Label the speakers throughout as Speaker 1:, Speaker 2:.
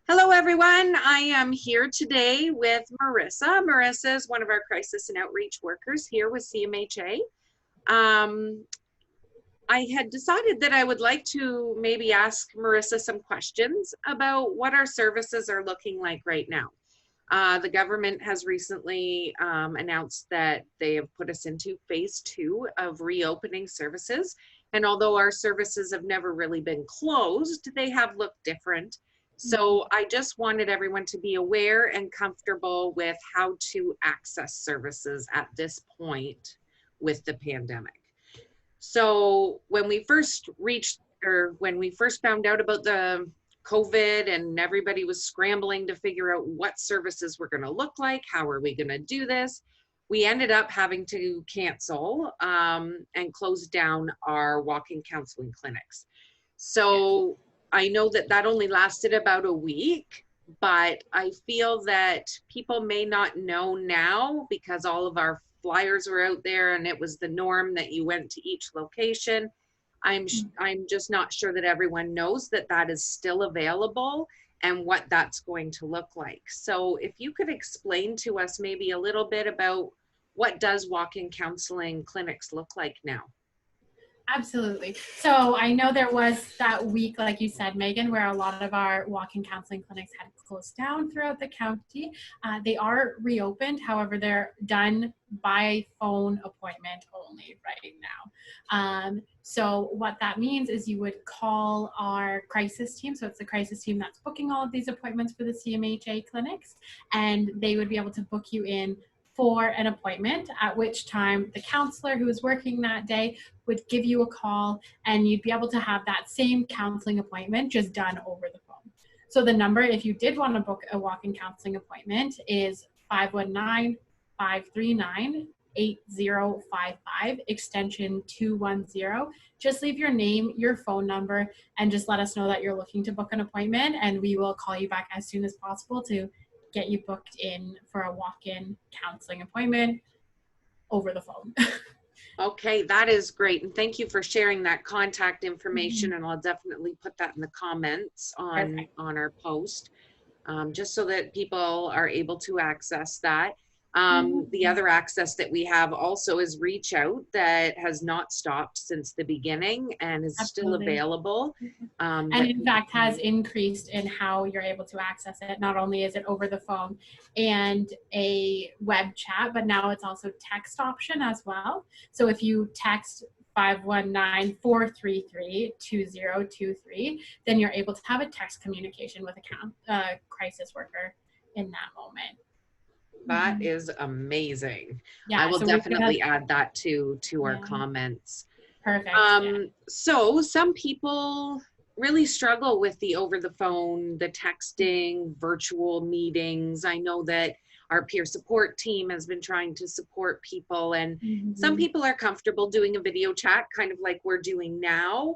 Speaker 1: Hello, everyone. I am here today with Marissa. Marissa is one of our crisis and outreach workers here with CMHA. I had decided that I would like to maybe ask Marissa some questions about what our services are looking like right now. The government has recently announced that they have put us into phase 2 of reopening services. And although our services have never really been closed, they have looked different. So I just wanted everyone to be aware and comfortable with how to access services at this point with the pandemic. So when we first found out about the COVID and everybody was scrambling to figure out what services were going to look like, how are we going to do this, we ended up having to cancel and close down our walk-in counseling clinics. So I know that that only lasted about a week, but I feel that people may not know now because all of our flyers were out there and it was the norm that you went to each location. I'm just not sure that everyone knows that that is still available and what that's going to look like. So if you could explain to us maybe a little bit about what does walk-in counseling clinics look like now?
Speaker 2: Absolutely. So I know there was that week, like you said, Megan, where a lot of our walk-in counseling clinics had closed down throughout the county. They are reopened. However, they're done by phone appointment only right now. So what that means is you would call our crisis team. So it's the crisis team that's booking all of these appointments for the CMHA clinics, and they would be able to book you in for an appointment, at which time the counselor who is working that day would give you a call and you'd be able to have that same counseling appointment just done over the phone. So the number, if you did want to book a walk-in counseling appointment, is 519-539-8055, extension 210. Just leave your name, your phone number, and just let us know that you're looking to book an appointment, and we will call you back as soon as possible to get you booked in for a walk-in counseling appointment over the phone.
Speaker 1: Okay, that is great. And thank you for sharing that contact information. And I'll definitely put that in the comments on our post, just so that people are able to access that. The other access that we have also is Reach Out, that has not stopped since the beginning and is still available.
Speaker 2: And in fact has increased in how you're able to access it. Not only is it over the phone and a web chat, but now it's also text option as well. So if you text 519-433-2023, then you're able to have a text communication with a crisis worker in that moment.
Speaker 1: That is amazing.
Speaker 2: Yeah,
Speaker 1: I will definitely add that to our comments.
Speaker 2: Perfect.
Speaker 1: So some people really struggle with the over the phone, the texting, virtual meetings. I know that our peer support team has been trying to support people, and some people are comfortable doing a video chat, kind of like we're doing now.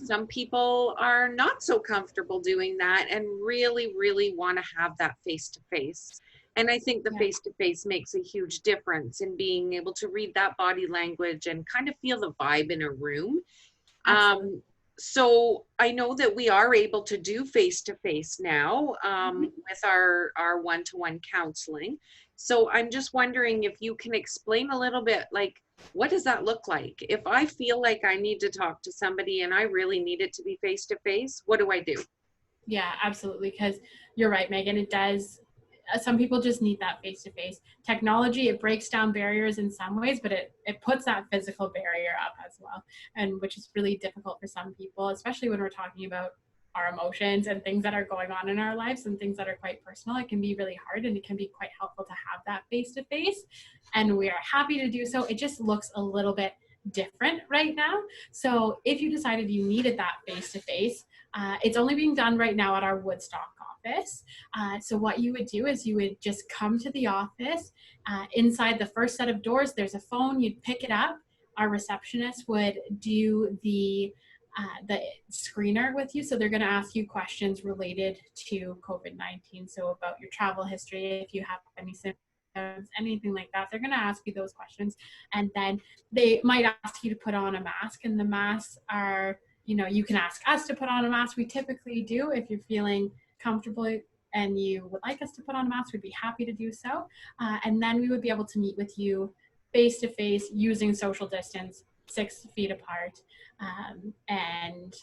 Speaker 1: Some people are not so comfortable doing that and really, really want to have that face-to-face. And I think the face-to-face makes a huge difference in being able to read that body language and kind of feel the vibe in a room. So I know that we are able to do face-to-face now with our one-to-one counseling. So I'm just wondering if you can explain a little bit, like, what does that look like? If I feel like I need to talk to somebody and I really need it to be face-to-face, what do I do?
Speaker 2: Yeah, absolutely. Because you're right, Megan, it does. Some people just need that face-to-face. Technology, it breaks down barriers in some ways, but it puts that physical barrier up as well, and which is really difficult for some people, especially when we're talking about our emotions and things that are going on in our lives and things that are quite personal. It can be really hard, and it can be quite helpful to have that face-to-face, and we are happy to do so. It just looks a little bit different right now. So if you decided you needed that face-to-face, it's only being done right now at our Woodstock office. So what you would do is you would just come to the office. Inside the first set of doors, there's a phone. You'd pick it up. Our receptionist would do the screener with you. So they're going to ask you questions related to COVID-19. So about your travel history, if you have any symptoms, anything like that, they're going to ask you those questions. And then they might ask you to put on a mask, and the masks are, you know, you can ask us to put on a mask. We typically do if you're feeling comfortable and you would like us to put on a mask, we'd be happy to do so. And then we would be able to meet with you face to face using social distance, 6 feet apart, and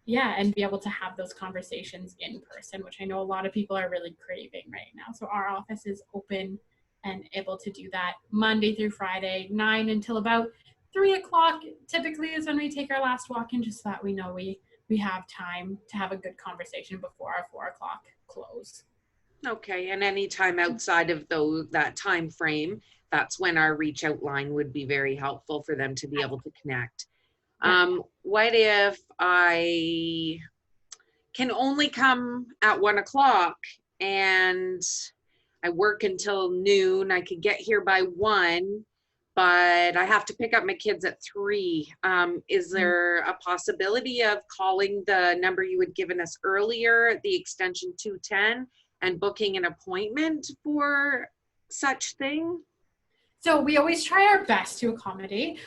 Speaker 2: and be able to have those conversations in person, which I know a lot of people are really craving right now. So our office is open and able to do that Monday through Friday, 9 until about 3 o'clock typically is when we take our last walk-in, just so that we know we have time to have a good conversation before our 4 o'clock close.
Speaker 1: Okay, and any time outside of that time frame, that's when our reach out line would be very helpful for them to be able to connect. What if I can only come at 1 o'clock and I work until noon? I could get here by 1, but I have to pick up my kids at 3. Is there a possibility of calling the number you had given us earlier, the extension 210, and booking an appointment for such thing?
Speaker 2: So we always try our best to accommodate,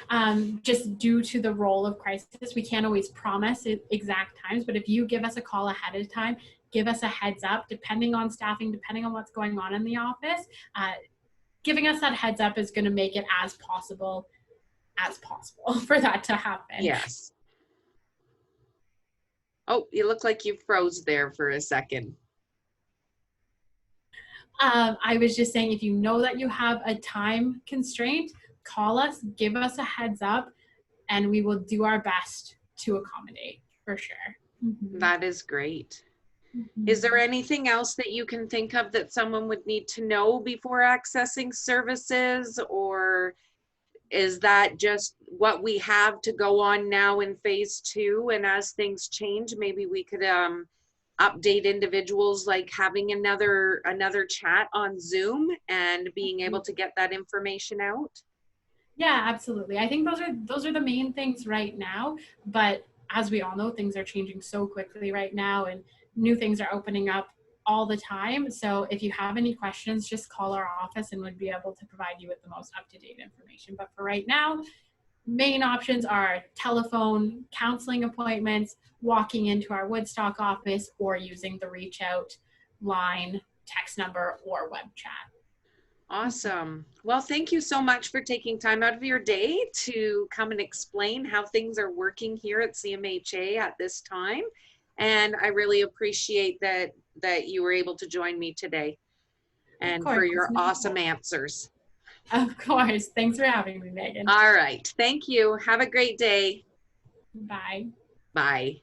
Speaker 2: just due to the role of crisis. We can't always promise exact times, but if you give us a call ahead of time, give us a heads up, depending on staffing, depending on what's going on in the office, giving us that heads up is going to make it as possible for that to happen.
Speaker 1: Yes. Oh, you look like you froze there for a second.
Speaker 2: I was just saying, if you know that you have a time constraint, call us, give us a heads up, and we will do our best to accommodate, for sure. Mm-hmm.
Speaker 1: That is great. Mm-hmm. Is there anything else that you can think of that someone would need to know before accessing services, or is that just what we have to go on now in phase 2? And as things change, maybe we could update individuals, like having another chat on Zoom and being able to get that information out?
Speaker 2: Yeah, absolutely. I think those are the main things right now, but as we all know, things are changing so quickly right now and new things are opening up all the time. So if you have any questions, just call our office and we'll be able to provide you with the most up-to-date information. But for right now, main options are telephone, counseling appointments, walking into our Woodstock office, or using the reach out line, text number, or web chat.
Speaker 1: Awesome. Well, thank you so much for taking time out of your day to come and explain how things are working here at CMHA at this time. And I really appreciate that you were able to join me today and for your awesome answers.
Speaker 2: Of course. Thanks for having me, Megan.
Speaker 1: All right. Thank you. Have a great day.
Speaker 2: Bye.
Speaker 1: Bye.